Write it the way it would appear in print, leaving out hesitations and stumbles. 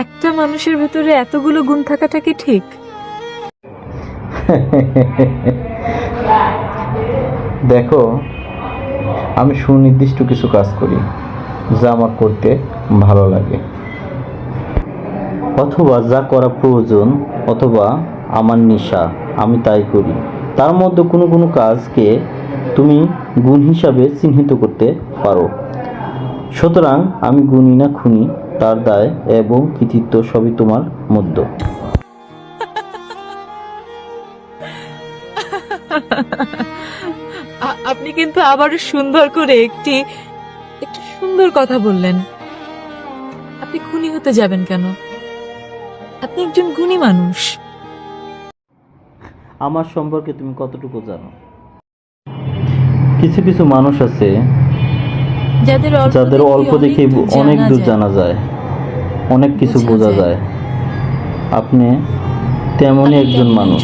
একটা মানুষের ভেতরে এতগুলো গুণ থাকাটা কি ঠিক? দেখো, আমি সুনির্দিষ্ট কিছু কাজ করি যা আমার করতে ভালো লাগে, অথবা যা করা প্রয়োজন, অথবা আমার নেশা, আমি তাই করি। তার মধ্যে কোনো কোনো কাজকে তুমি গুণ হিসাবে চিহ্নিত করতে পারো। সুতরাং আমি গুণী না খুনি, তার দায় এবং কৃতিত্ব সবই তোমার মধ্য। আপনি কিন্তু আবারও সুন্দর করে একটি একটু সুন্দর কথা বললেন। আপনি খুনি হতে যাবেন কেন? আপনি একজন গুণী মানুষ। আমার সম্পর্কে তুমি কতটুকু জানো? কিছু কিছু মানুষ আছে যাদের অল্প দেখে অনেক দূর জানা যায়, অনেক কিছু বোঝা যায়। আপনি তেমনই একজন মানুষ।